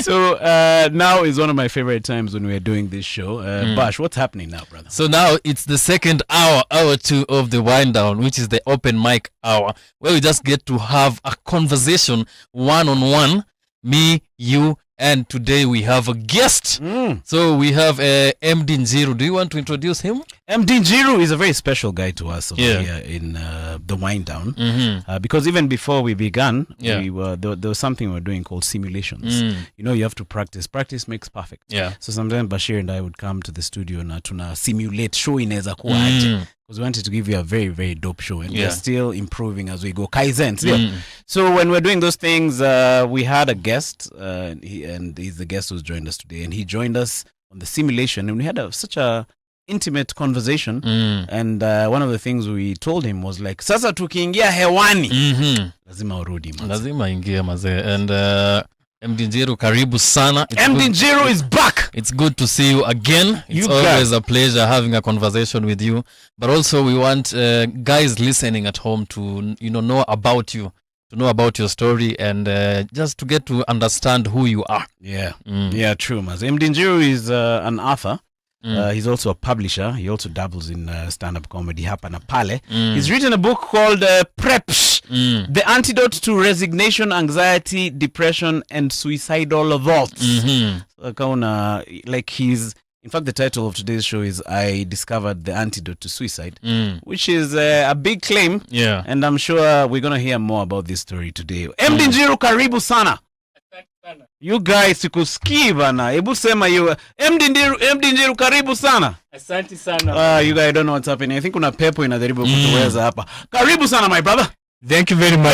So now is one of my favorite times when we're doing this show. Bash, what's happening now, brother? So now it's the second hour 2 of the wind down, which is the open mic hour, where we just get to have a conversation one-on-one, me, you, and today we have a guest. So we have MD Njiru. Do you want to introduce him? MD Njiru is a very special guy to us over here in the wind down. Because even before we began, there was something we were doing called simulations. You know, you have to practice. Practice makes perfect. So sometimes Bashir and I would come to the studio na tuna simulate show inaweza kuwa aje. Because we wanted to give you a very, very dope show. And we're still improving as we go. Kaizen. So when we're doing those things, we had a guest. And he's the guest who's joined us today. And he joined us on the simulation. And we had such a intimate conversation. And one of the things we told him was like, sasa tukiingia hewani. Lazima urudi maze. Lazima ingia maze. And MD Njiru, karibu sana. MD Njiru is back. It's good to see you again. It's always a pleasure having a conversation with you. But also we want guys listening at home to know about you, to know about your story, and just to get to understand who you are. Yeah, true, Maz. MD Njiru is an author. He's also a publisher. He also dabbles in stand-up comedy hapa na pale. He's written a book called Preps, The Antidote to Resignation, Anxiety, Depression, and Suicidal Thoughts. In fact, the title of today's show is I Discovered the Antidote to Suicide, which is a big claim. And I'm sure we're going to hear more about this story today. MD Njiru, karibu sana. You guys sikusikii bana. Hebu sema you MD Njiru karibu sana. Asante sana. You guys don't know what's happening. I think kuna pepo inajaribu kutuweza hapa. Karibu sana my brother. Thank you very much.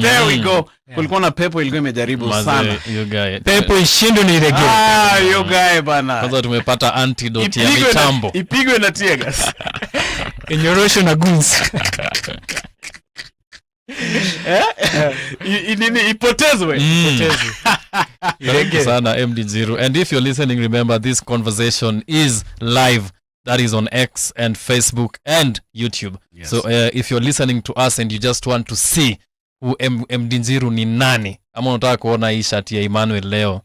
There we go. Kulikuwa na pepo ilikuwa imejaribu sana. You guy. Pepo ishindo ni reggae. You guy bana. Kwanza tumepata antidote ya mitambo. Ipigwe na tear gas. Inyorosho na guns. Ipotezwe. Sana MD Njiru. And if you're listening, remember this conversation is live. That is on X and Facebook and YouTube. So if you're listening to us and you just want to see who MD Njiru ni nani, ama unataka kuona hii shati ya Emmanuel leo,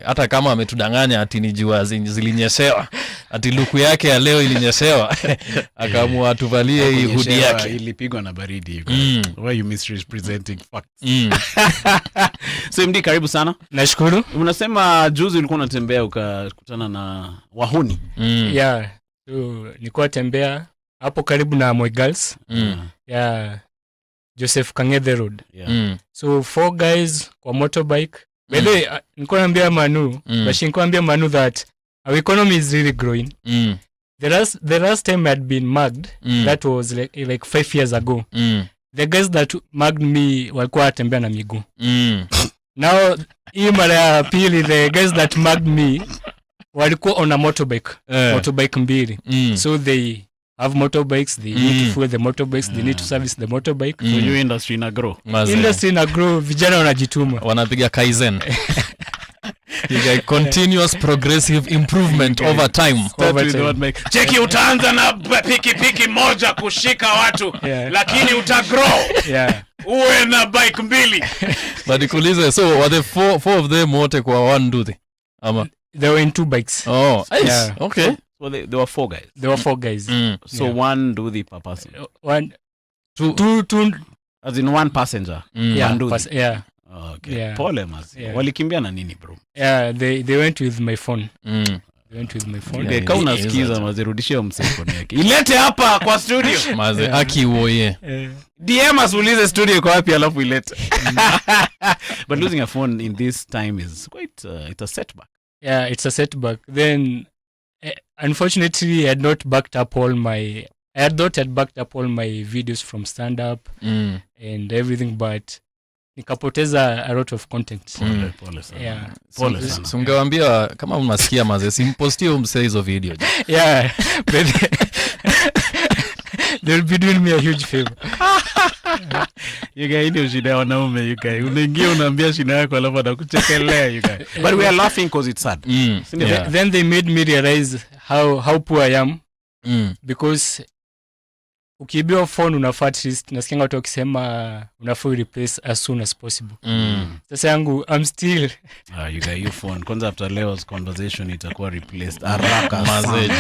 hata kama ametudanganya ati ni jua zilinyeshewa, ati luku yake ya leo ilinyeshewa, akaamua atuvalie hii hoodie yake. Ilipigwa na baridi. Why you misrepresenting facts? So MD, karibu sana. Nashukuru. Unasema juzi ulikuwa unatembea ukakutana na wahuni. So nilikuwa tembea hapo karibu na Moi Girls. Joseph Kang'ethe Road. So 4 guys kwa motorbike. By the way, nilikuwa naambia Manu, but nilikuwa naambia Manu that our economy is really growing. The last time I had been mugged, that was like 5 years ago. The guys that mugged me walikuwa watembea na miguu. Now, hii mara ya pili, the guys that mugged me walikuwa on a motorbike mbili. So they have motorbikes, they need to fuel the motorbikes, they need to service the motorbike. So your industry na grow. Industry na grow, vijana wanajituma. Wanapiga kaizen. Continuous progressive improvement over time. Cheki utaanza na piki moja kushika watu, lakini utagrow. Uwe na bike mbili. But ikulize, so were the four of them wote kwa one do they? They were in 2 bikes. Oh, nice. Okay. So there were 4 guys. There were 4 guys. So one do the per person. Two. As in one passenger. Okay. Pole mas. Walikimbia na nini bro? They went with my phone. They went with my phone. Kama unasikiza mazirudishie msefoni yake. Ilete hapa kwa studio. Maze akiwoye. DM asulize studio kwa wapi alafu ilete. But losing a phone in this time is quite it's a setback. It's a setback. Then unfortunately I had not backed up all my videos from stand up and everything, but nikapoteza a lot of content. Pole sana. Sungewaambia kama unasikia maze simpostie umse hizo video. But they'll be doing me a huge favor. You guys ndio shida wanaume you guys. Unaingia unaambia shida yako alafu anakuchekelea you guys. But we are laughing because it's sad. Then they made me realize how poor I am. Because ukiibiwa phone unafaa at least, nasikianga watu wakisema unafaa replace as soon as possible. Sasa yangu I'm still you got your phone kwanza after Leo's conversation itakuwa replaced haraka mazeji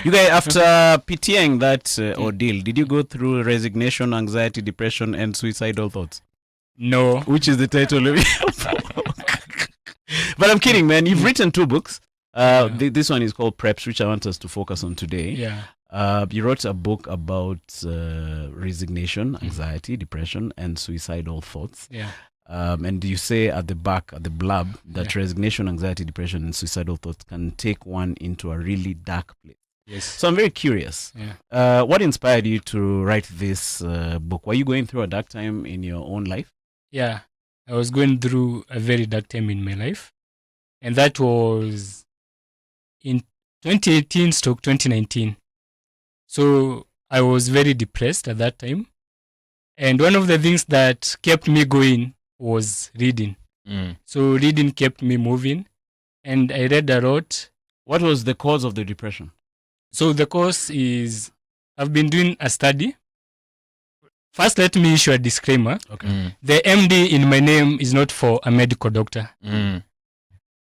you guys after pitying that ordeal, did you go through resignation, anxiety, depression and suicidal thoughts? No. Which is the title of your book? But I'm kidding, man. You've written 2 books. This one is called Preps, which I want us to focus on today. Yeah. You wrote a book about resignation, anxiety, depression, and suicidal thoughts. Yeah. And you say at the back, at the blurb, that resignation, anxiety, depression, and suicidal thoughts can take one into a really dark place. Yes. So I'm very curious. Yeah. What inspired you to write this book? Were you going through a dark time in your own life? Yeah. I was going through a very dark time in my life. And that was in 2018-2019. So I was very depressed at that time. And one of the things that kept me going was reading. So reading kept me moving. And I read a lot. What was the cause of the depression? So the cause is, I've been doing a study. First, let me issue a disclaimer. Okay. The MD in my name is not for a medical doctor.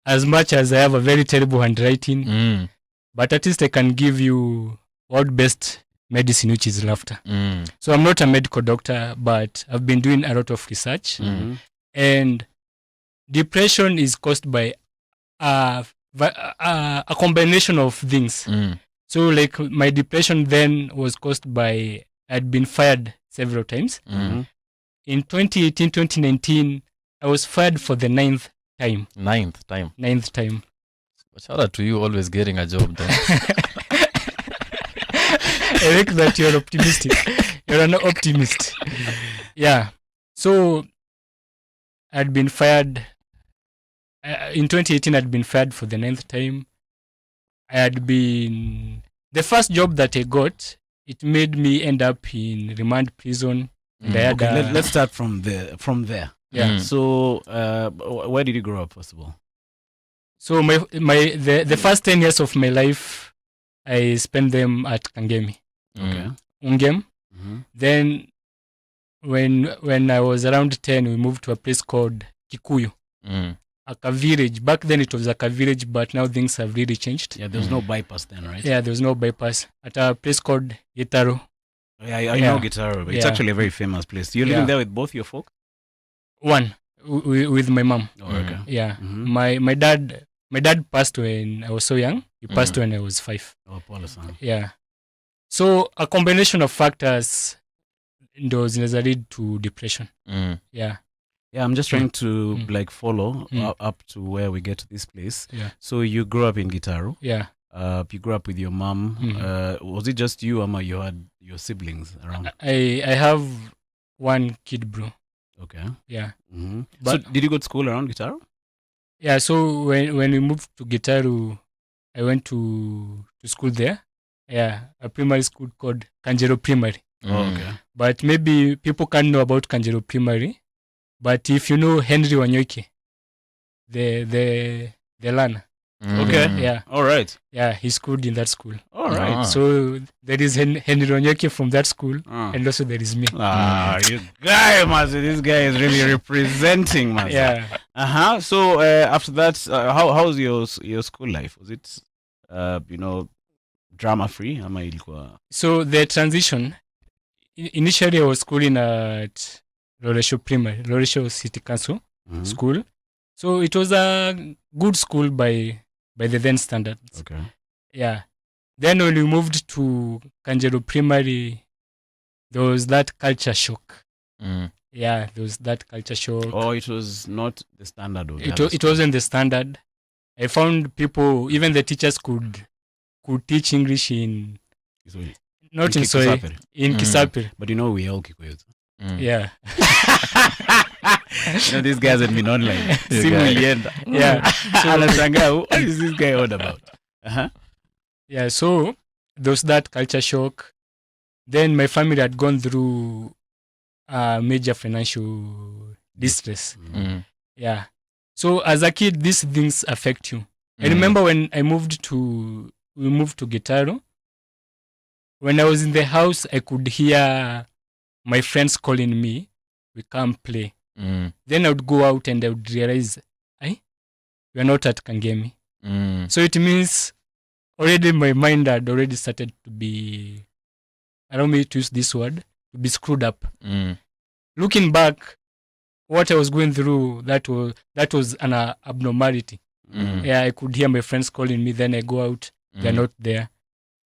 As much as I have a very terrible handwriting, but at least I can give you world best medicine, which is laughter. So I'm not a medical doctor, but I've been doing a lot of research. And depression is caused by a combination of things. So like my depression then was caused by, I'd been fired several times. In 2018, 2019, I was fired for the 9th time. 9th time. 9th time. Shout out to you always getting a job then. I think that you're optimistic. You're an optimist. Yeah. So I'd been fired. In 2018, I'd been fired for the 9th time. I had been... The first job that I got, it made me end up in remand prison. Let's start from there. Yeah. So where did you grow up, first of all? So the first 10 years of my life, I spent them at Kangemi. Okay. Ungem. Then when I was around 10, we moved to a place called Kikuyu. A village. Back then it was like a village, but now things have really changed. Yeah, there was no bypass then, right? Yeah, there was no bypass. At a place called Gitaro. I know Gitaro, but it's actually a very famous place. You're living there with both your folk? One, with my mom. Oh, okay. Yeah. My dad passed when I was so young. He passed when I was 5. Oh, Paul-san. Yeah. So a combination of factors those lead to depression. Yeah. Yeah, I'm just trying to follow up to where we get to this place. Yeah. So you grew up in Gitaro. Yeah. You grew up with your mom. Was it just you, or you had your siblings around? I have one kid, bro. Okay. Yeah. But so did you go to school around Gitaro? Yeah. So when we moved to Gitaro, I went to school there. Yeah, a primary school called Kanjero Primary. Oh, okay. But maybe people can't know about Kanjero Primary. But if you know Henry Wanyoike, the learner. Okay. Yeah. All right. Yeah, he schooled in that school. All right. So there is Henry Wanyoike from that school, and also there is me. You guy, Master. This guy is really representing, Master. Yeah. So after that, how was your school life? Was it, drama free? So the transition. Initially, I was schooling at Loresho City Council School. So it was a good school by the then standards. Okay. Yeah. Then when we moved to Kanjero Primary, there was that culture shock. Yeah, there was that culture shock. Oh, it was not the standard. It wasn't the standard. I found people, even the teachers could teach English in... Not in Kisapere. In Kisapere. But we are all Kikuyus. Yeah. These guys have been online. Yeah. So, what is this guy on about? Yeah, so there was that culture shock. Then my family had gone through major financial distress. Yeah. So as a kid, these things affect you. I remember when we moved to Gitaro, when I was in the house, I could hear my friends calling me. We come play. Then I would go out and I would realize, we are not at Kangemi. So it means already my mind had already started to be, I don't mean to use this word, to be screwed up. Looking back, what I was going through, that was an abnormality. Yeah, I could hear my friends calling me. Then I go out, they're not there.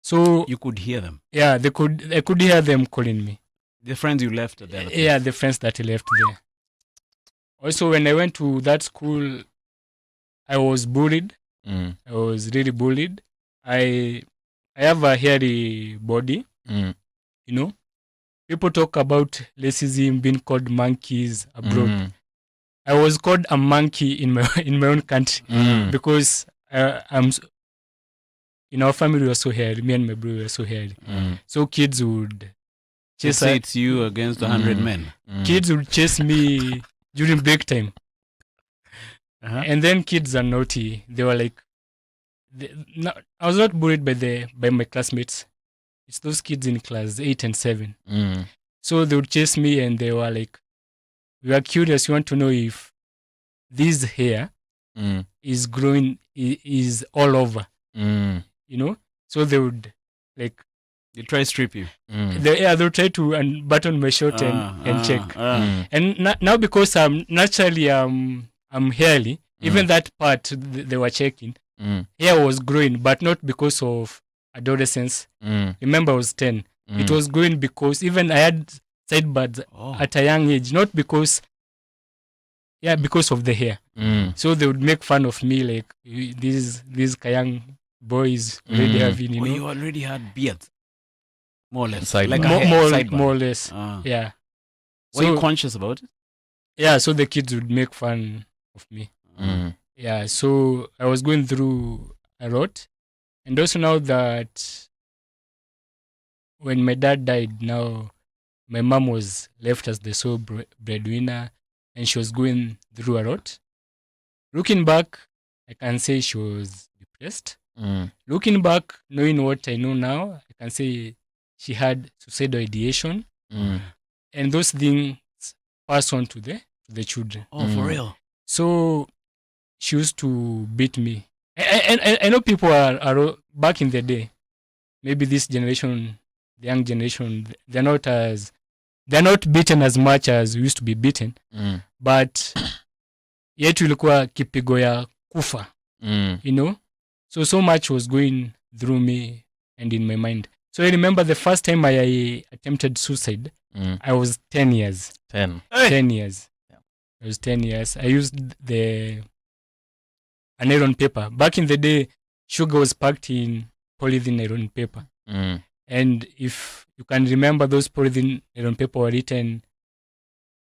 So you could hear them. Yeah, I could hear them calling me. The friends you left at the other place. Yeah, the friends that I left there. Also, when I went to that school, I was bullied. I was really bullied. I have a hairy body. You know, people talk about racism, being called monkeys abroad. I was called a monkey in my own country because I'm. In our family, we were so hairy. Me and my brother were so hairy. So kids would chase say it's you against 100 men. Kids would chase me during break time. And then kids are naughty. They were like, I was not bullied by my classmates. It's those kids in class 8 and 7. So they would chase me and they were like, we are curious. You want to know if this hair is growing, is all over. You know? So they would like... They try to strip you. They'll try to unbutton my shirt and check. And now because I'm naturally I'm hairy, even that part they were checking. Hair was growing, but not because of adolescence. Remember, I was 10. It was growing because even I had sideburns at a young age, not because of the hair. So they would make fun of me, like these young boys already having, you know. You already had beards, more or less. Like more or less. Yeah. Were you conscious about it? Yeah. So the kids would make fun of me. Yeah. So I was going through a lot, and also now that when my dad died, now my mom was left as the sole breadwinner, and she was going through a lot. Looking back, I can say she was depressed. Looking back, knowing what I know now, I can say she had suicidal ideation, and those things pass on to the children. Oh, for real? So she used to beat me. I know people are back in the day. Maybe this generation, the young generation, they're not beaten as much as we used to be beaten. But yetu ilikuwa kipigo ya kufa. You know? So much was going through me and in my mind. So I remember the first time I attempted suicide, I was 10 years. 10 years. Yeah. I was 10 years. I used an iron paper. Back in the day, sugar was packed in polythene iron paper. And if you can remember, those polythene iron paper were written,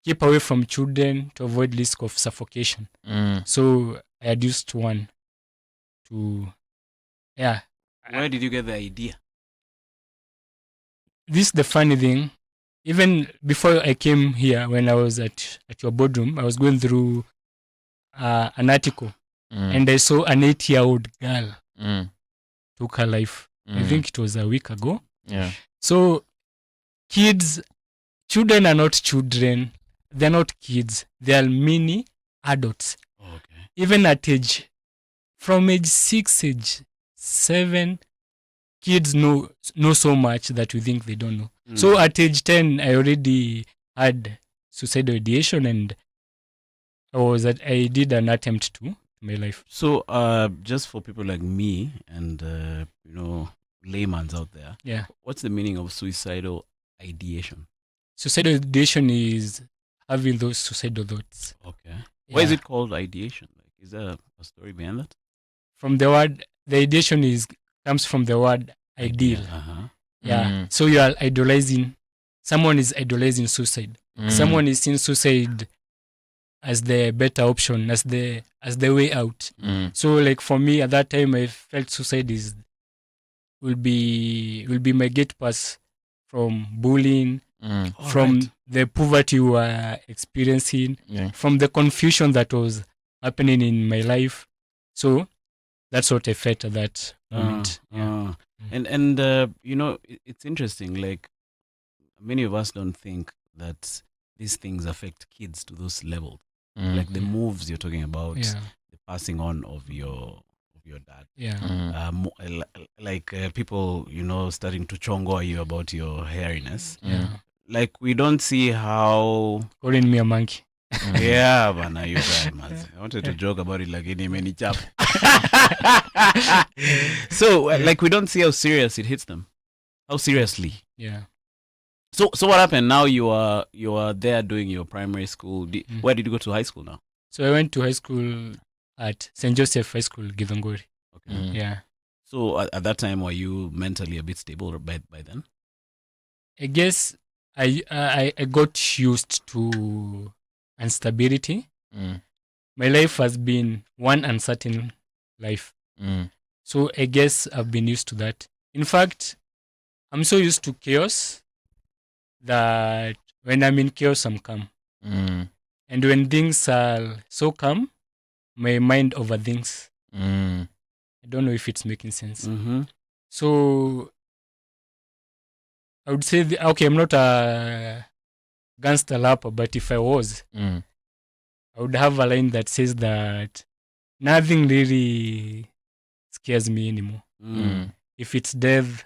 keep away from children to avoid risk of suffocation. So I had used one to... Yeah. Where did you get the idea? This is the funny thing. Even before I came here, when I was at your boardroom, I was going through an article, and I saw an 8-year-old girl took her life. I think it was a week ago. Yeah. So children are not children. They're not kids. They are mini adults. Okay. Even from age 6, age 7, kids know so much that we think they don't know. So at age 10, I already had suicidal ideation, and I did an attempt to my life. So just for people like me and layman's out there, yeah, what's the meaning of suicidal ideation? Suicidal ideation is having those suicidal thoughts. Okay. Yeah. Why is it called ideation? Like, is there a story behind that? From the word, the ideation comes from the word ideal. Yeah. So you are idolizing. Someone is idolizing suicide. Someone is seeing suicide as the better option, as the way out. So like for me at that time, I felt suicide will be my gate pass from bullying, from the poverty you are experiencing, from the confusion that was happening in my life. So that's what I felt at that moment. And you know, it's interesting. Like many of us don't think that these things affect kids to those levels. Like the moves you're talking about, the passing on of your dad. Like people, you know, starting to chongo you about your hairiness. Like we don't see how calling me a monkey. Yeah, bana, you guys, man. I wanted to joke about it like any many chap. So like we don't see how serious it hits them. How seriously. Yeah. So what happened? Now you are there doing your primary school. Where did you go to high school now? So I went to high school at St. Joseph High School, Githunguri. Okay. Yeah. So at that time, were you mentally a bit stable by then? I guess I got used to instability. My life has been one uncertain life. So I guess I've been used to that. In fact, I'm so used to chaos that when I'm in chaos, I'm calm. And when things are so calm, my mind overthinks. I don't know if it's making sense. So I would say, okay, I'm not a gangster rapper, but if I was, I would have a line that says that nothing really scares me anymore. If it's death,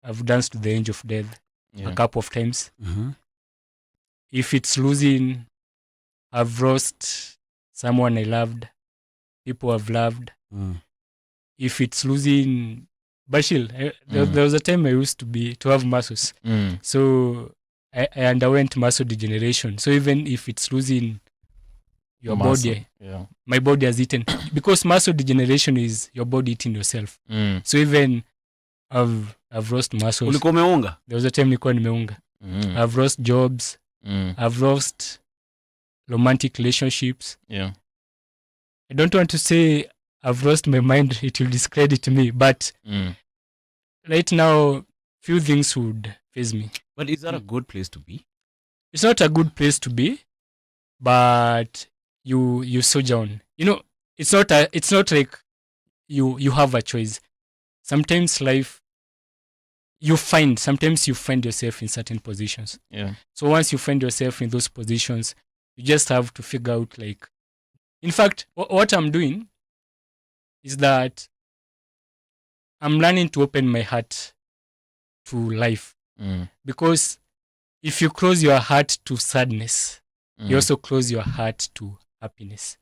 I've danced to the edge of death a couple of times. If it's losing, I've lost someone I loved, people I've loved. If it's losing, Bashil, there was a time I used to have muscles. So I underwent muscle degeneration. So even if it's losing your body, my body has eaten. Because muscle degeneration is your body eating yourself. So even I've lost muscles. Ulikuwa umeunga? There was a time nilikuwa nimeunga. I've lost jobs. I've lost romantic relationships. I don't want to say I've lost my mind, it will discredit me, but right now, few things would faze me. But is that a good place to be? It's not a good place to be, but you sojourn. You know, it's not like you have a choice. Sometimes life, sometimes you find yourself in certain positions. So once you find yourself in those positions, you just have to figure out, like, in fact, what I'm doing is that I'm learning to open my heart to life. Because if you close your heart to sadness, you also close your heart to happiness.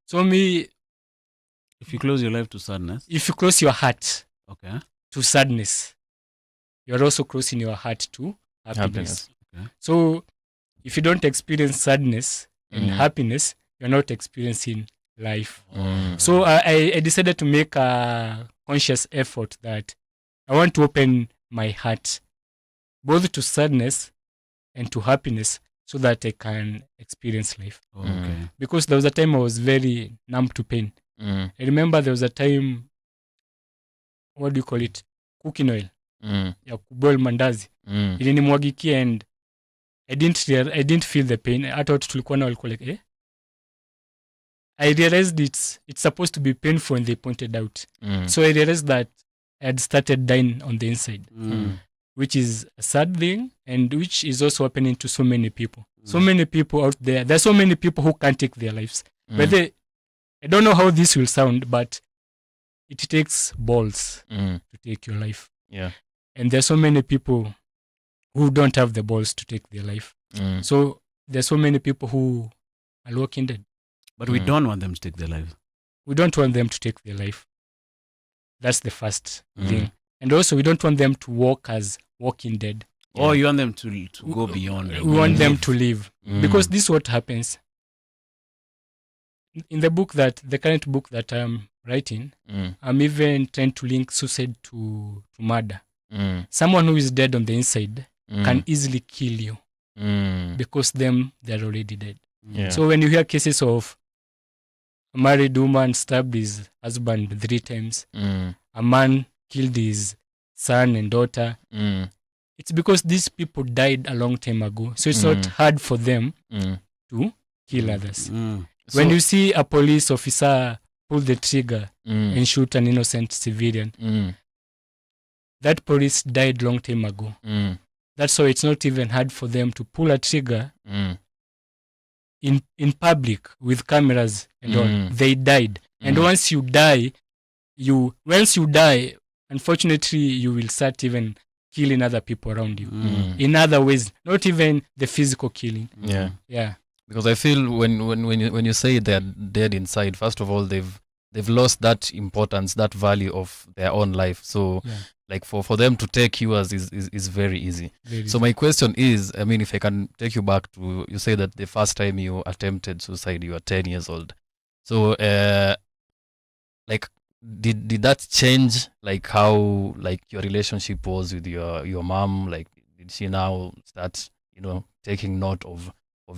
So if you close your life to sadness, if you close your heart okay, to sadness, you're also closing your heart to happiness. Okay. So if you don't experience sadness and happiness, you're not experiencing life. So I decided to make a conscious effort that I want to open my heart both to sadness and to happiness so that I can experience life. Because there was a time I was very numb to pain. I remember there was a time, what do you call it? Cooking oil. Ya kuboil mandazi. Ilinimwagikia and I didn't feel the pain. Hata watu tulikuwa nao walikuwa like, I realized it's supposed to be painful when they pointed out. So I realized that I had started dying on the inside, which is a sad thing and which is also happening to so many people. So many people out there. There's so many people who can't take their lives. But I don't know how this will sound, but it takes balls to take your life. And there's so many people who don't have the balls to take their life. So there's so many people who are walking dead. But we don't want them to take their life. We don't want them to take their life. That's the first thing. And also, we don't want them to walk as walking dead. Or you want them to go beyond. We want them to live. Because this is what happens. In the current book that I'm writing, I'm even trying to link suicide to murder. Someone who is dead on the inside can easily kill you because they're already dead. So when you hear cases of a married woman stabbed his husband 3 times, a man killed his son and daughter, it's because these people died a long time ago. So it's not hard for them to kill others. When you see a police officer pull the trigger and shoot an innocent civilian, that police died long time ago. That's why it's not even hard for them to pull a trigger in public with cameras and all. They died. And once you die, unfortunately, you will start even killing other people around you in other ways, not even the physical killing. Yeah. Because I feel when you say they're dead inside, first of all, they've lost that importance, that value of their own life. So like for them to take yours is very easy. So my question is, I mean, if I can take you back to, you say that the first time you attempted suicide, you were 10 years old. So like did that change like how like your relationship was with your mom? Like did she now start, taking note of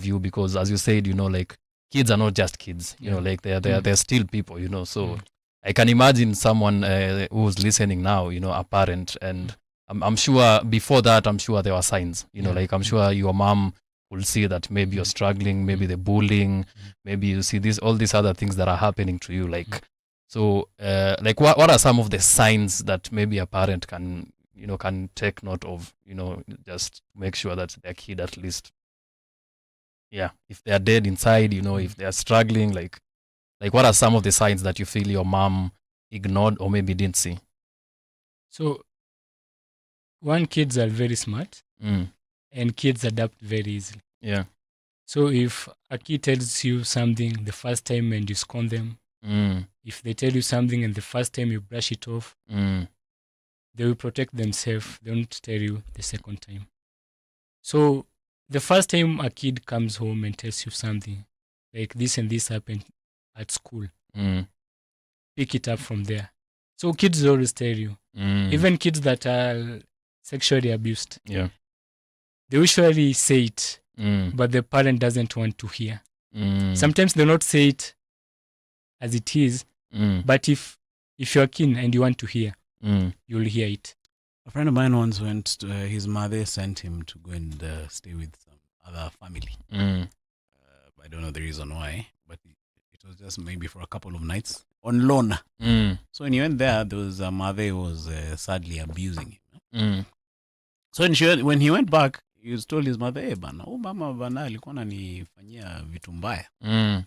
you? Because as you said, like kids are not just kids, like they're still people, so I can imagine someone who's listening now, a parent, and I'm sure before that, I'm sure there were signs, like I'm sure your mom will see that maybe you're struggling, maybe the bullying, maybe you see all these other things that are happening to you. Like, so like what are some of the signs that maybe a parent can take note of, just make sure that their kid at least, if they are dead inside, if they are struggling, like what are some of the signs that you feel your mom ignored or maybe didn't see? So, one, kids are very smart and kids adapt very easily. Yeah. So if a kid tells you something the first time and you scorn them, if they tell you something and the first time you brush it off, they will protect themselves. They won't tell you the second time. So the first time a kid comes home and tells you something, like this and this happened at school, pick it up from there. So kids always tell you, even kids that are sexually abused, they usually say it, but the parent doesn't want to hear. Sometimes they'll not say it as it is, but if you're keen and you want to hear, you'll hear it. A friend of mine once went to, his mother sent him to go and stay with some other family. I don't know the reason why, but it was just maybe for a couple of nights on loan. So when he went there was a mother who was sadly abusing him. So when he went back, he was told his mother, hey, bana, mama bana alikuwa ananifanyia vitu mbaya.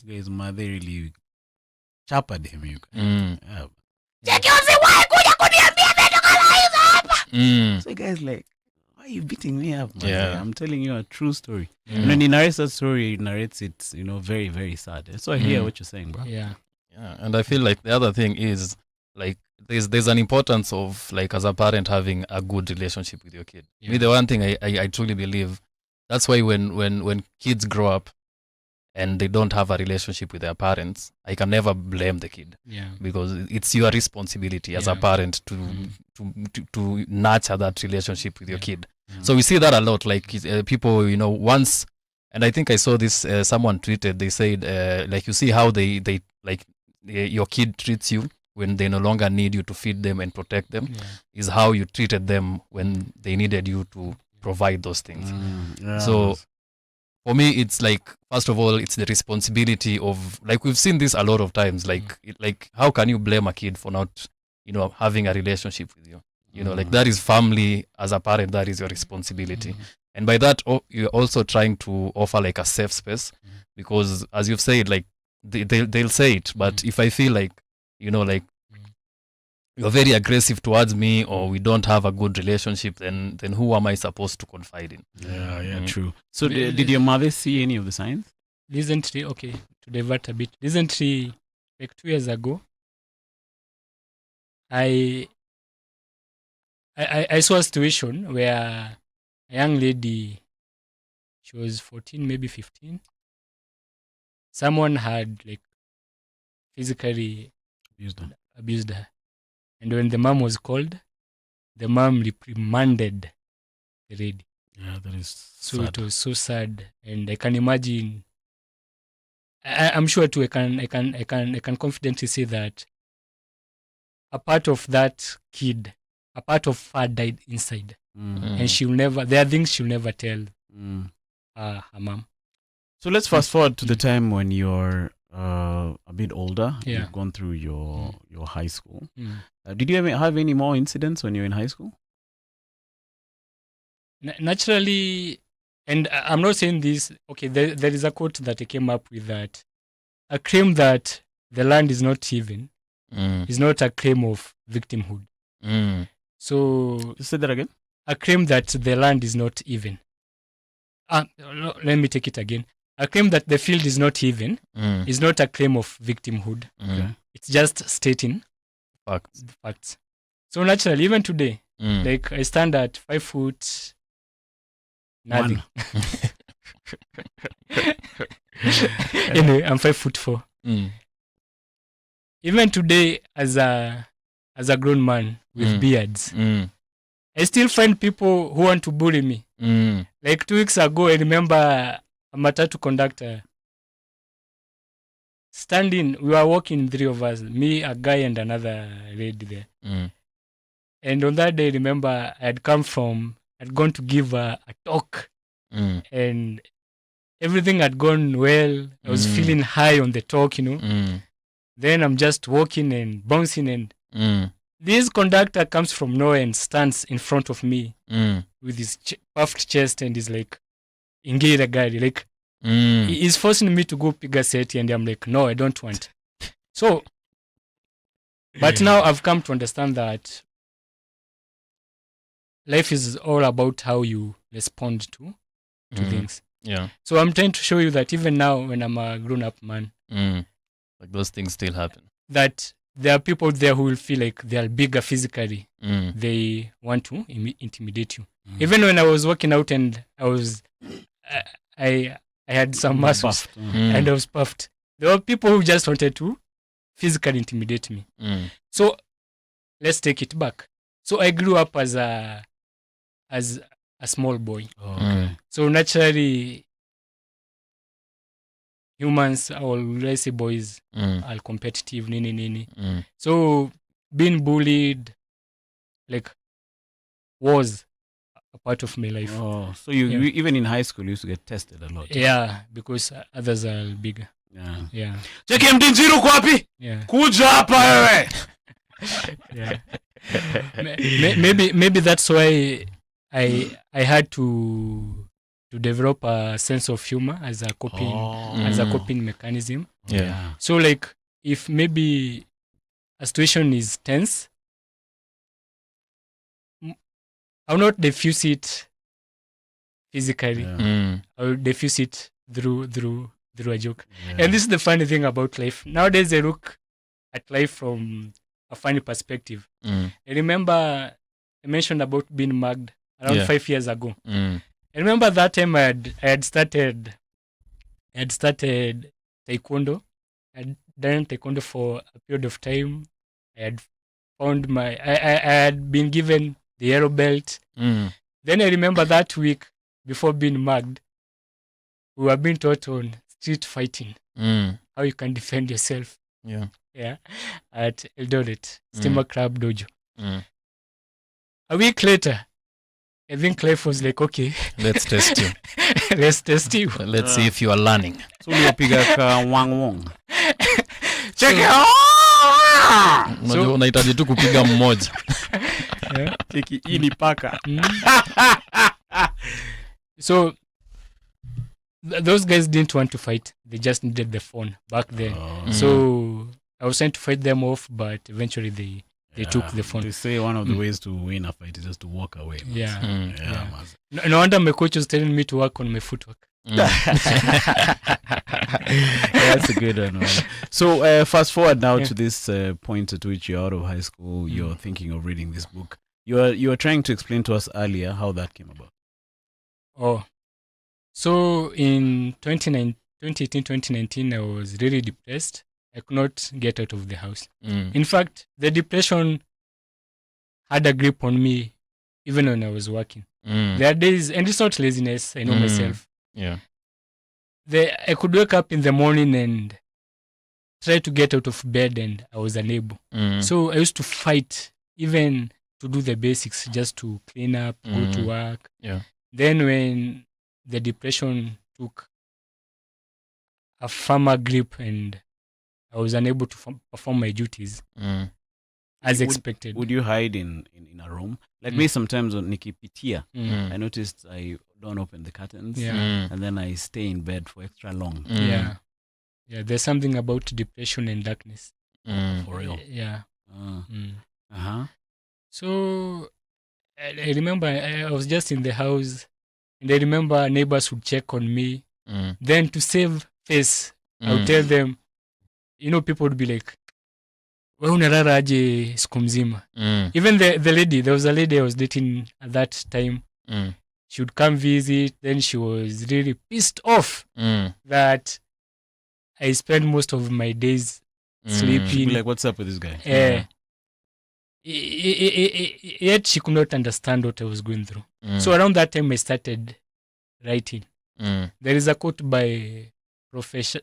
His mother really chapered him. So guys like, why are you beating me up, man? I'm telling you a true story. And when he narrates that story, he narrates it, very, very sad. So I hear what you're saying, bro. Yeah. And I feel like the other thing is like there's an importance of like as a parent having a good relationship with your kid. Me, the one thing I truly believe, that's why when kids grow up and they don't have a relationship with their parents, I can never blame the kid. Because it's your responsibility as a parent to nurture that relationship with your kid. So we see that a lot, like people, once, and I think I saw this, someone tweeted, they said, like you see how they like your kid treats you when they no longer need you to feed them and protect them, is how you treated them when they needed you to provide those things. So for me, it's like, first of all, it's the responsibility of, like we've seen this a lot of times, like how can you blame a kid for not, having a relationship with you? Like that is family. As a parent, that is your responsibility. And by that, you're also trying to offer like a safe space, because as you've said, like they'll say it, but if I feel like, like you're very aggressive towards me or we don't have a good relationship, then who am I supposed to confide in? Yeah, true. So did your mother see any of the signs? Recently, okay, to divert a bit, recently, like 2 years ago, I saw a situation where a young lady, she was 14, maybe 15. Someone had like physically abused her. And when the mom was called, the mom reprimanded the lady. Yeah, that is so sad. It was so sad, and I can imagine. I'm sure too. I can confidently say that a part of that kid, a part of her died inside, and she'll never. There are things she'll never tell her mom. So let's fast forward to the time when you're a bit older. You've gone through your high school. Did you ever have any more incidents when you were in high school? Naturally, and I'm not saying this, okay, there is a quote that I came up with that a claim that the land is not even is not a claim of victimhood. So Just say that again. A claim that the land is not even. Let me take it again. A claim that the field is not even is not a claim of victimhood. Okay. It's just stating facts. So naturally, even today, like I stand at 5 foot nothing. Anyway, I'm 5'4". Even today, as a grown man with beards, I still find people who want to bully me. Like 2 weeks ago, I remember a matatu conductor standing. We were walking, 3 of us, me, a guy, and another lady there. And on that day, I remember I'd gone to give a talk, and everything had gone well. I was feeling high on the talk, Then I'm just walking and bouncing, and this conductor comes from nowhere and stands in front of me with his puffed chest, and he's like, "Ingira gari," like he's forcing me to go pick a set, and I'm like, "No, I don't want." So, but now I've come to understand that life is all about how you respond to things. Yeah. So I'm trying to show you that even now, when I'm a grown-up man, like those things still happen. That there are people there who will feel like they are bigger physically. They want to intimidate you. Even when I was working out and I had some muscles and I was puffed, there were people who just wanted to physically intimidate me. So let's take it back. So I grew up as a small boy. So naturally, humans, or let's say boys, are competitive, nini. So being bullied, like, was a part of my life. Oh, so you even in high school you used to get tested a lot. Yeah, because others are bigger. Yeah. Cheki mti Njiru kwa wapi? Kuja hapa wewe. Yeah. Maybe that's why I had to develop a sense of humor as a coping mechanism. Yeah. So like, if maybe a situation is tense, I'll not diffuse it physically. I'll diffuse it through a joke. And this is the funny thing about life. Nowadays I look at life from a funny perspective. I remember I mentioned about being mugged around 5 years ago. I remember that time I had started taekwondo. I had done taekwondo for a period of time. I had found I had been given the yellow belt. Then I remember that week before being mugged, we were being taught on street fighting, how you can defend yourself. Yeah, at Eldoret, Steamer Club Dojo. A week later, I think life was like, okay, let's test you. Let's test you. Let's see if you are learning. So unapiga ka wang. Check it. So unahitaji tu kupiga mmoja. Cheki hii ni paka. So those guys didn't want to fight. They just needed the phone back then. So I was trying to fight them off, but eventually they took the phone. They say one of the ways to win a fight is just to walk away. No wonder my coach was telling me to work on my footwork. That's a good one, man. So fast forward now to this point at which you're out of high school, you're thinking of reading this book. You were trying to explain to us earlier how that came about. So in 2018-2019, I was really depressed. I could not get out of the house. In fact, the depression had a grip on me even when I was working. There are days, and it's not laziness, I know myself. Yeah. I could wake up in the morning and try to get out of bed, and I was unable. So I used to fight, even to do the basics, just to clean up, go to work. Then when the depression took a firmer grip and I was unable to perform my duties, I as expected. Would you hide in a room? Like me sometimes on nikipitia, I noticed I don't open the curtains and then I stay in bed for extra long. Yeah, there's something about depression and darkness. For real. Yeah. So I remember I was just in the house, and I remember neighbors would check on me. Then to save face, I would tell them, people would be like, wewe unalala aje siku mzima? Even the lady, there was a lady I was dating at that time. She would come visit, then she was really pissed off that I spent most of my days sleeping. She'd be like, what's up with this guy? Yet she could not understand what I was going through. So around that time I started writing. There is a quote by Professor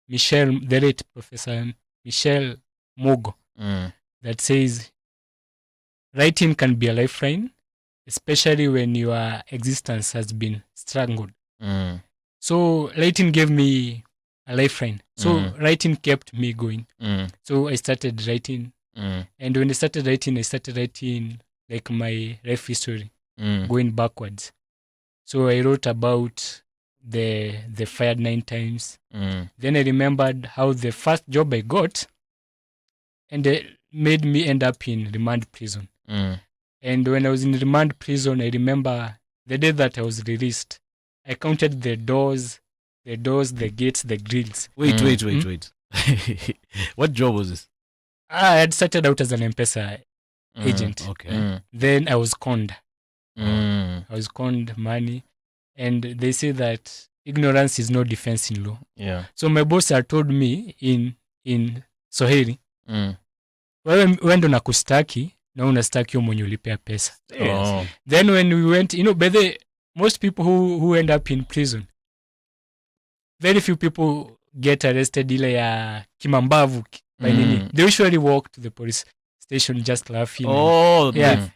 Michel, the late Professor Michel Mogo, that says, writing can be a lifeline, especially when your existence has been strangled. So writing gave me a lifeline. So writing kept me going. So I started writing. And when I started writing like my life history, going backwards. So I wrote about the fired 9 times. Then I remembered how the first job I got, and it made me end up in remand prison. And when I was in remand prison, I remember the day that I was released, I counted the doors, the gates, the grills. Wait. What job was this? I had started out as an M-Pesa agent. Okay. Then I was conned. I was conned money. And they say that ignorance is no defense in law. Yeah. So my boss had told me in Swahili, wewe ndo nakustaki na unastaki mwenye ulipea pesa. Oh. Then when we went, most people who end up in prison, very few people get arrested ile ya kimambavu by nini. They usually walk to the police station just laughing. Oh, yeah.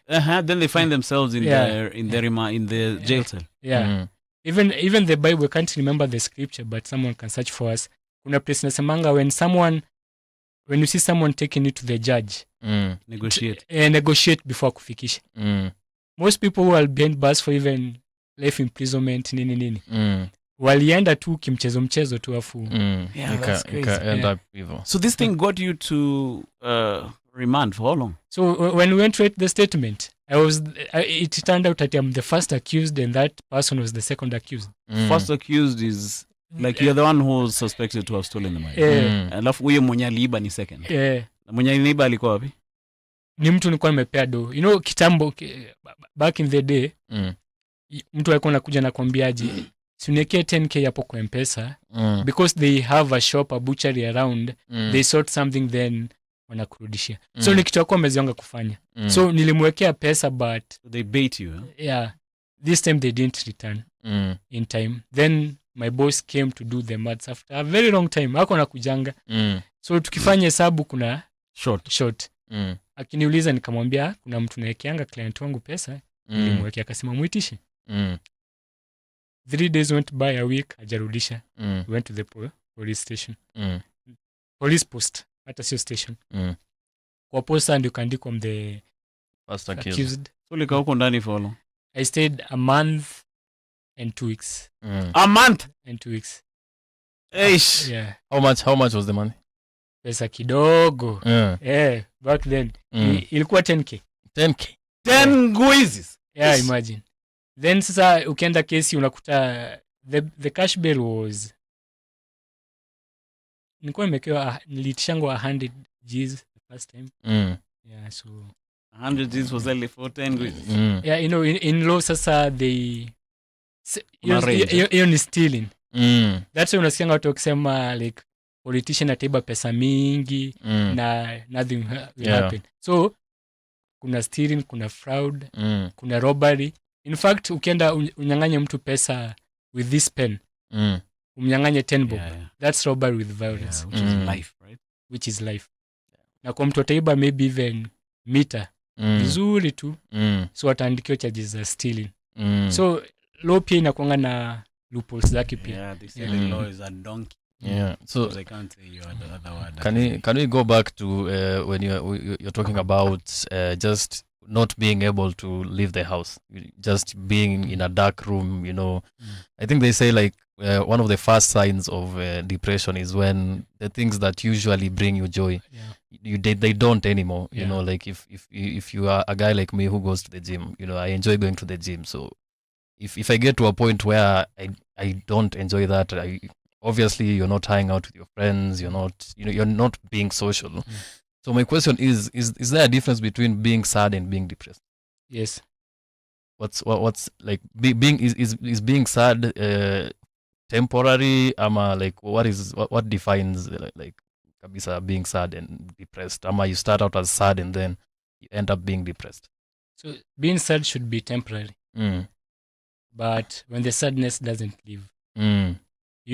Then they find themselves in the jail cell. Yeah. Even the Bible, I can't remember the scripture, but someone can search for us. Kuna place nasemanga when you see someone taking you to the judge, negotiate before kufikisha. Most people who are behind bars for even life imprisonment nini walienda tu mchezo tu afu. End up evil. So this thing got you to remand for how long? So when we went to write the statement, it turned out that I'm the first accused and that person was the second accused. First accused is like you're the one who's suspected to have stolen the money. Alafu huyo mwenye aliiba ni second. Mwenye aliiba alikuwa wapi? Ni mtu nilikuwa nimepea do. Kitambo back in the day, mtu alikuwa anakuja na kwambiaje, "Suniekee 10k hapo kwa M-Pesa because they have a shop, a butchery around. They sort something then wanakurudishia." So ni kitu yako amezianga kufanya. So nilimwekea pesa but they bait you. Yeah. This time they didn't return in time. Then my boss came to do the maths after a very long time. Hako nakujanga. So tukifanya hesabu kuna short. Akiniuliza nikamwambia kuna mtu naekeanga client wangu pesa, nilimwekea akasema muitishe. 3 days went by, a week hajarudisha. We went to the police station. Police post, hata sio station. Kwa posta ndio kaandikwa the first accused. So lika huko ndani for long? I stayed a month and 2 weeks. A month and 2 weeks. Eish. Yeah. How much was the money? Pesa kidogo. Back then ilikuwa 10k. 10 nguizis. Yeah, imagine. Then sasa ukienda kesi unakuta the cash bail was nilikuwa nimekewa nilitishangwa 100 Gs the first time. Yeah, so 100 Gs was only for 10 nguizis. Yeah, in law sasa they ni stealing. That's why unasikianga watu wakisema like politician ataiba pesa mingi na nothing will happen. So kuna stealing, kuna fraud, kuna robbery. In fact, ukienda unyang'anye mtu pesa with this pen, umnyang'anye 10 bob. That's robbery with violence. Which is life, right? Which is life. Na kwa mtu ataiba maybe even mita, vizuri tu, so ataandikiwa charges za stealing. So law pia inakuanga na loopholes zake pia. Yeah, they say the law is a donkey. Yeah. So I can't say you are the other word. Can we go back to when you're talking about just not being able to leave the house, just being in a dark room, I think they say like one of the first signs of depression is when the things that usually bring you joy, they don't anymore. Like if you are a guy like me who goes to the gym, I enjoy going to the gym. So if I get to a point where I don't enjoy that, obviously you're not hanging out with your friends, you're not being social. So my question is there a difference between being sad and being depressed? Yes. What's like being is being sad temporary, like what defines like kabisa being sad and depressed? You start out as sad and then you end up being depressed? So being sad should be temporary. But when the sadness doesn't leave, you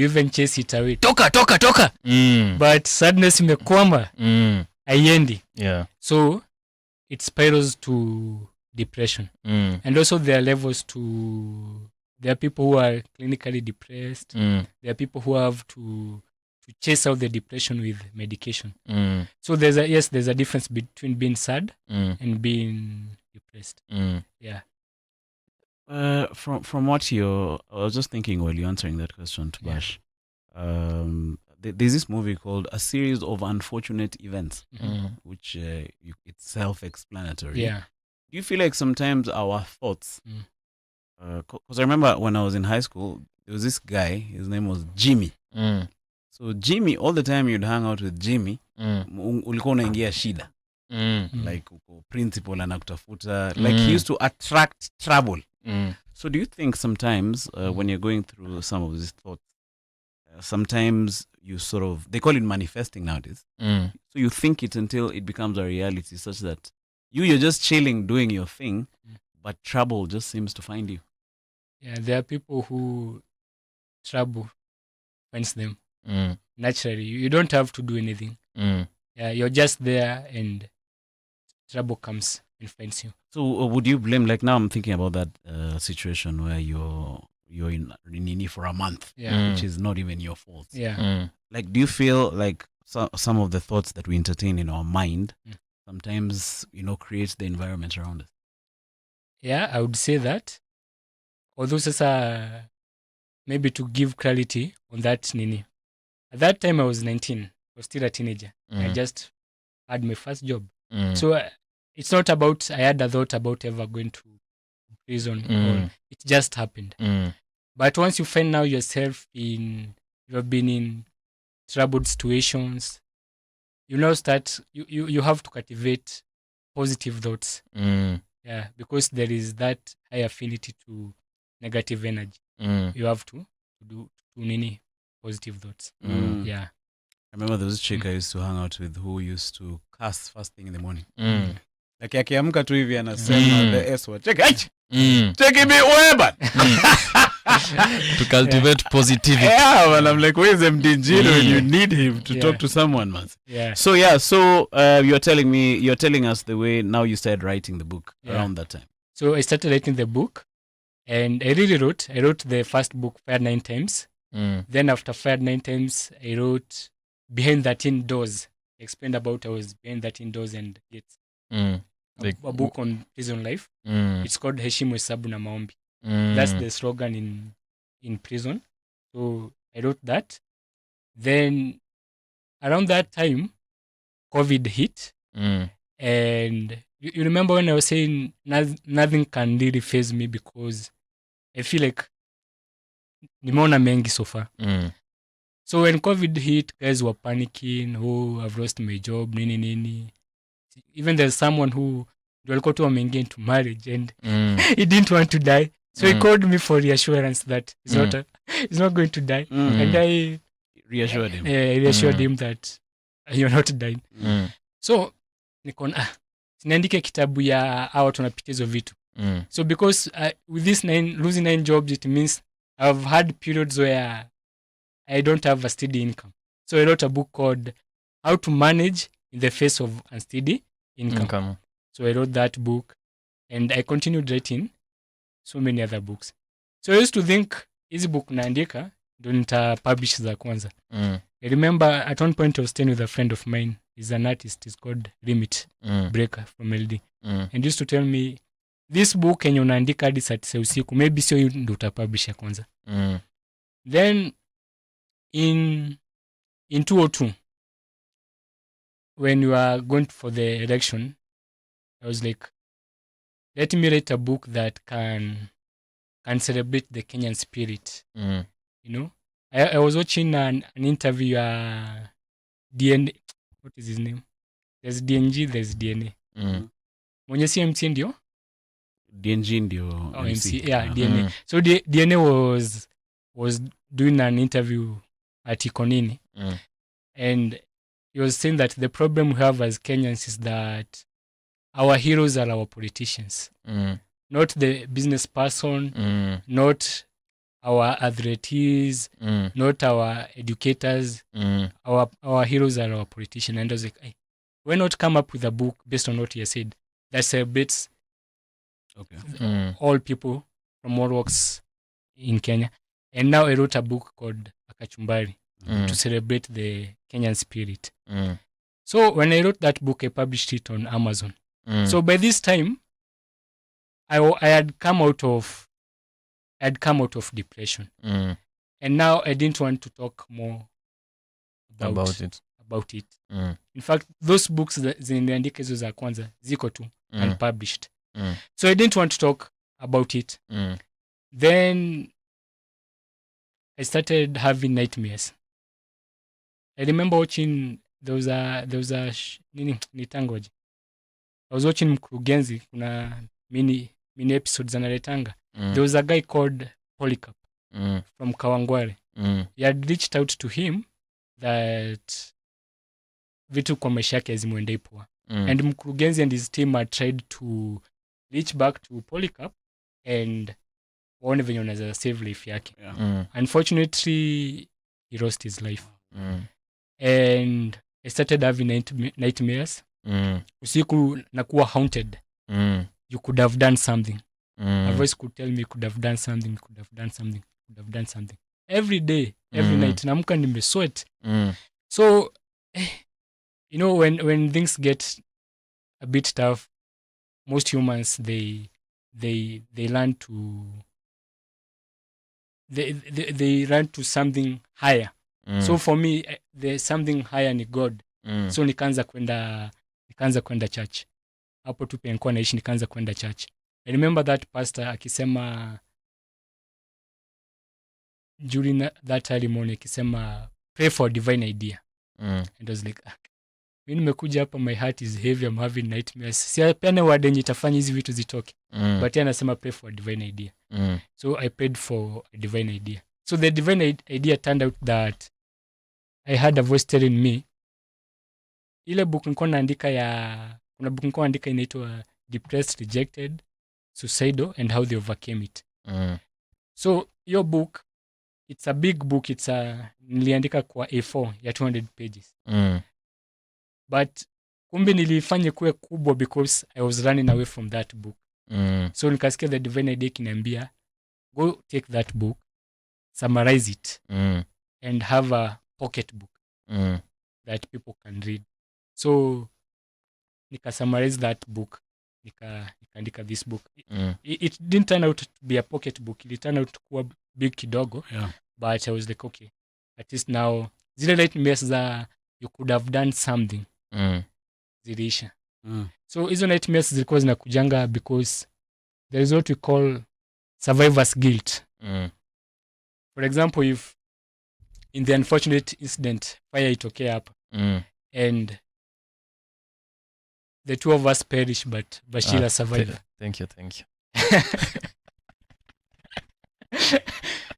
even chase it away. Toka. But sadness imekwama. Haiendi. Yeah. So it spirals to depression. And also there are levels to... There are people who are clinically depressed. There are people who have to chase out the depression with medication. So there's a difference between being sad and being depressed. Yeah. From what I was just thinking while you're answering that question to Bash. There's this movie called A Series of Unfortunate Events, which it's self-explanatory. Yeah. Do you feel like sometimes our thoughts, because I remember when I was in high school, there was this guy, his name was Jimmy. So Jimmy, all the time you'd hang out with Jimmy, ulikuwa unaingia shida. Like principal anakutafuta, like he used to attract trouble. So do you think sometimes when you're going through some of these thoughts, sometimes you sort of, they call it manifesting nowadays. So you think it until it becomes a reality, such that you're just chilling, doing your thing, but trouble just seems to find you. Yeah, there are people who trouble finds them naturally. You don't have to do anything. Yeah, you're just there and trouble comes and finds you. So would you blame, like now I'm thinking about that situation where you're in Nini for a month, which is not even your fault. Yeah. Like, do you feel like some of the thoughts that we entertain in our mind sometimes, creates the environment around us? Yeah, I would say that. Although sasa, maybe to give clarity on that Nini. At that time I was 19. I was still a teenager. I just had my first job. So it's not about I had a thought about ever going to prison. Or it just happened. But once you find now yourself you have been in troubled situations, you now start, you have to cultivate positive thoughts. Yeah, because there is that high affinity to negative energy. You have to do many positive thoughts. Yeah. I remember there was a chick I used to hang out with who used to curse first thing in the morning. Like akiamka tu hivi anasema the S word. Check me weba. To cultivate positivity. Yeah, and I'm like, where's MD Njiru when you need him to talk to someone, man? Yeah. So you're telling us the way now you started writing the book around that time. So I started writing the book, and I really wrote the first book, Fired 9 Times. Then after Fired 9 Times, I wrote Behind 13 Doors. I explained about I was behind 13 doors and gates. A book on prison life. It's called Heshimu Hesabu na Maombi. That's the slogan in prison. So I wrote that. Then around that time, COVID hit. And you remember when I was saying nothing can really faze me because I feel like nimeona mengi so far. So when COVID hit, guys were panicking. Oh, I've lost my job, nini. Even there's someone who walikuwa tu wameingia into marriage and he didn't want to die. So he called me for reassurance that he's not going to die. And I reassured him. I reassured him that you're not dying. So nikona niandike kitabu ya hawa tunapitia hizo vitu. So because with this losing 9 jobs, it means I've had periods where I don't have a steady income. So I wrote a book called How to Manage in the Face of Unsteady Income. So I wrote that book and I continued writing so many other books. So I used to think hizi book naandika ndo nita publish za kwanza. I remember at one point I was staying with a friend of mine. He's an artist. He's called Limit Breaker from LD. And used to tell me, this book enye unaandika hadi saa 9 usiku, maybe sio ndo utapublisha kwanza. Then in 2002, when we were going for the election, I was like, let me write a book that can celebrate the Kenyan spirit. You know, I was watching an interview, DNA, what is his name? There's DNG, there's DNA. Mwenye si MC ndio? DNG ndio MC. Yeah, DNA. So DNA was doing an interview at Ikonini. And he was saying that the problem we have as Kenyans is that our heroes are our politicians. Not the business person, not our athletes, not our educators. Our heroes are our politicians. And I was like, hey, why not come up with a book based on what he has said that celebrates all people from all walks in Kenya? And now I wrote a book called Akachumbari to celebrate the Kenyan spirit. So when I wrote that book, I published it on Amazon. So by this time, I had come out of depression. And now I didn't want to talk more about it. In fact, those books ziniandika hizo za kwanza ziko tu unpublished. So I didn't want to talk about it. Then I started having nightmares. I remember watching there was a nitangoje. I was watching Mkurugenzi, kuna mini episodes analetanga. There was a guy called Polycarp from Kawangware. He had reached out to him that vitu kwa maisha yake hazimwendei poa. And Mkurugenzi and his team had tried to reach back to Polycarp and waone venye unaweza save life yake. Unfortunately, he lost his life. And I started having nightmares. Usiku nakuwa haunted. You could have done something. A voice could tell me you could have done something, every day, every night. Naamka nimesweat. So, you know, when things get a bit tough, most humans they learn to they run to something higher. So for me, there's something higher ni God. So nikaanza kwenda church. Hapo tu pia nilikuwa naishi, nikaanza kwenda church. I remember that pastor akisema during that early morning, akisema pray for divine idea. And I was like, mimi nimekuja hapa, my heart is heavy, I'm having nightmares. Siapene word yenye itafanya hizi vitu zitoke. But yeye anasema pray for a divine idea. So I prayed for a divine idea. So the divine idea turned out that I had a voice telling me, ile book nilikuwa naandika kuna book nilikuwa naandika inaitwa Depressed, Rejected, Suicidal and How They Overcame It. So your book, it's a big book. Niliandika kwa A4 ya 200 pages. But kumbe nilifanya kuwe kubwa because I was running away from that book. So nikasikia the divine idea kiniambia, go take that book, summarize it, and have a pocket book that people can read. So nika summarize that book, nikaandika this book. It didn't turn out to be a pocket book. It turned out to kuwa big kidogo. But I was like, okay, at least now zile nightmares za you could have done something ziliisha. So hizo nightmares zilikuwa zinakujanga because there is what we call survivor's guilt. For example, if in the unfortunate incident fire itokea hapa and the two of us perish but Bashira survive. Thank you.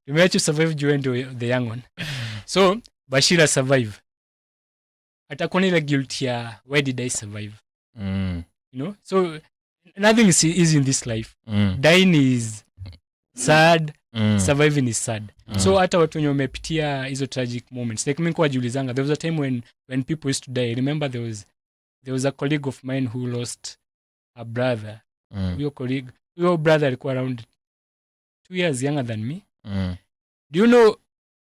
You may have to survive during the young one. So Bashira survive. Atakuwa ile guilt ya why did I survive? You know? So nothing is easy in this life. Dying is sad, surviving is sad. So hata watu wenye wamepitia hizo tragic moments, like mimi kwa jiulizanga, there was a time when people used to die. I remember there was a colleague of mine who lost a brother. Huyo brother alikuwa around 2 years younger than me. Do you know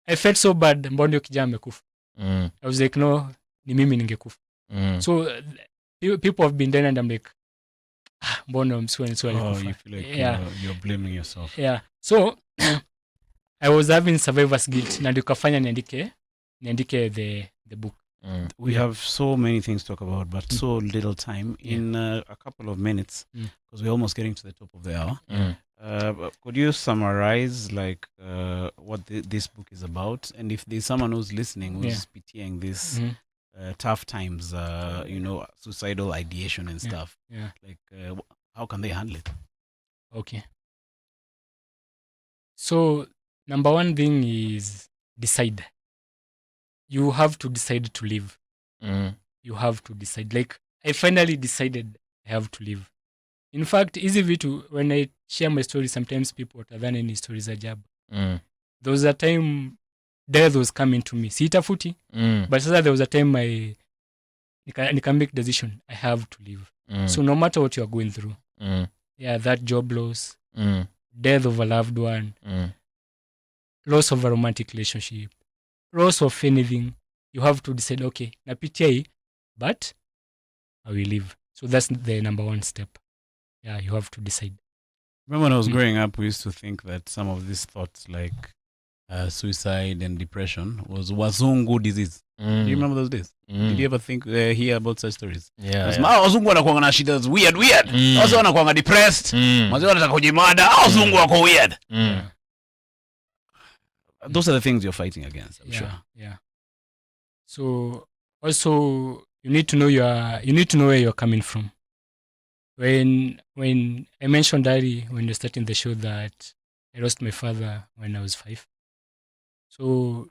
I felt so bad, mbona kijana amekufa. I was like, no, ni mimi ningekufa. So people have been there and I'm like, mbona mswani alikufa. You feel like you're blaming yourself. Yeah. So I was having survivor's guilt na nikafanya niandike the book. We have so many things to talk about, but so little time. In a couple of minutes, because we're almost getting to the top of the hour. Could you summarize like what this book is about, and if there's someone who's listening who's PTing this tough times, suicidal ideation and stuff, like how can they handle it? Okay. So number one thing is decide. You have to decide to live. You have to decide. Like I finally decided I have to live. In fact, easy vitu, when I share my story, sometimes people watadhani any stories are jab. There was a time death was coming to me. Siitafuti. But sasa there was a time nika make decision. I have to live. So no matter what you are going through, that job loss, death of a loved one, loss of a romantic relationship, loss of anything, you have to decide, okay, napitia hii, but I will live. So that's the number one step. Yeah, you have to decide. Remember when I was growing up, we used to think that some of these thoughts like suicide and depression was wazungu disease. Do you remember those days? Did you ever hear about such stories? Wazungu wanakuwa na shida weird. Wazungu wanakuwa depressed. Wazungu wanataka kujimada. Wazungu wako weird. Those are the things you're fighting against, I'm sure. Yeah. So also you need to know where you're coming from. When I mentioned earlier when you're starting the show that I lost my father when I was 5. So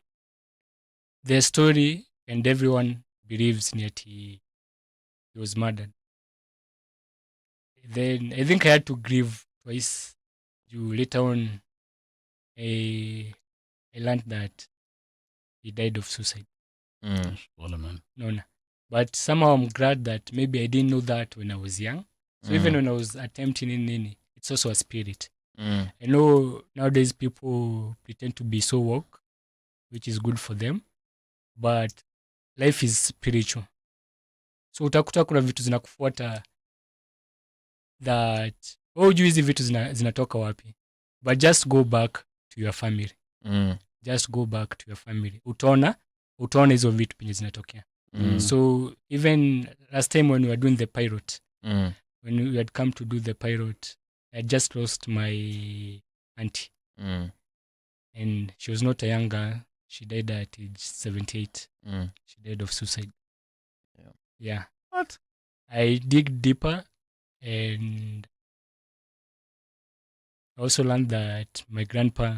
their story and everyone believes that he was murdered. Then I think I had to grieve twice. Later on, I learned that he died of suicide. No. But somehow I'm glad that maybe I didn't know that when I was young. So even when I was attempting in it's also a spirit. I know nowadays people pretend to be so woke, which is good for them, but life is spiritual. So utakuta kuna vitu zinakufuata that hujui hizi vitu zinatoka wapi, but just go back to your family. Just go back to your family. Utaona hizo vitu penye zinatokea. So even last time when we were doing the pilot, when we had come to do the pilot, I had just lost my auntie. And she was not a young girl. She died at age 78. She died of suicide. Yeah. What? I dig deeper and I also learned that my grandpa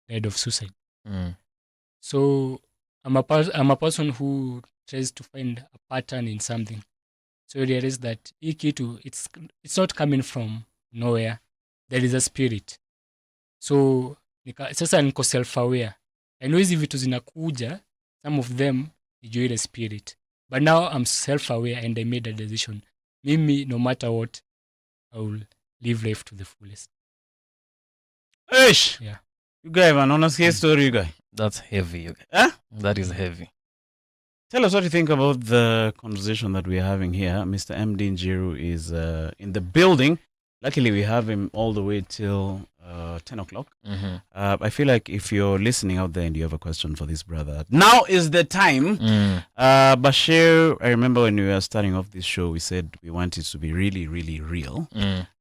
died of suicide. So I'm a person who tries to find a pattern in something. So I realized that it's not coming from nowhere. There is a spirit. So sasa niko self-aware. I know hizi vitu zinakuja, some of them nijue ile spirit. But now I'm self-aware and I made a decision. Mimi, no matter what, I will live life to the fullest. Ish! Yeah. You guys have an honest case story, you guys. That's heavy, you guys. Huh? That is heavy. Tell us what you think about the conversation that we're having here. Mr. MD Njiru is in the building. Luckily, we have him all the way till 10 o'clock. I feel like if you're listening out there and you have a question for this brother, now is the time. Bashir, I remember when we were starting off this show, we said we want it to be really, really real.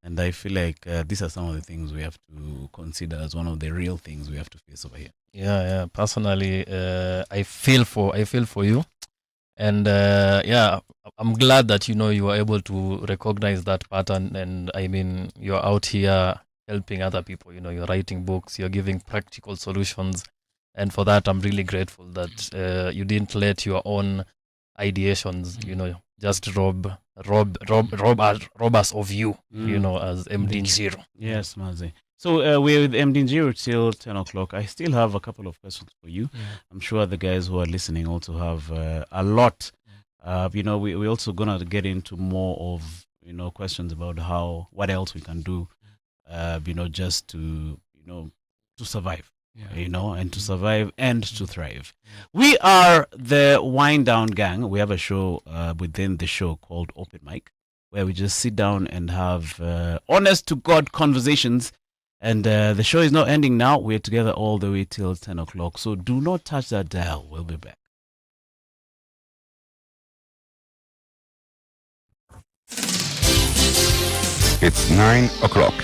And I feel like these are some of the things we have to consider as one of the real things we have to face over here. Yeah. Personally, I feel for you. And I'm glad that you were able to recognize that pattern, and I mean you're out here helping other people. You're writing books, you're giving practical solutions, and for that I'm really grateful that you didn't let your own ideations just rob us of you, as MD Njiru. Yes, Mazi. So we're with MD Njiru till 10 o'clock. I still have a couple of questions for you. I'm sure the guys who are listening also have a lot. We also gonna get into more of questions about what else we can do, just to survive. you know, and to survive and to thrive. We are the Wind Down Gang. We have a show within the show called Open Mic, where we just sit down and have honest to God conversations. And the show is not ending now. We're together all the way till 10 o'clock. So do not touch that dial. We'll be back. It's 9 o'clock.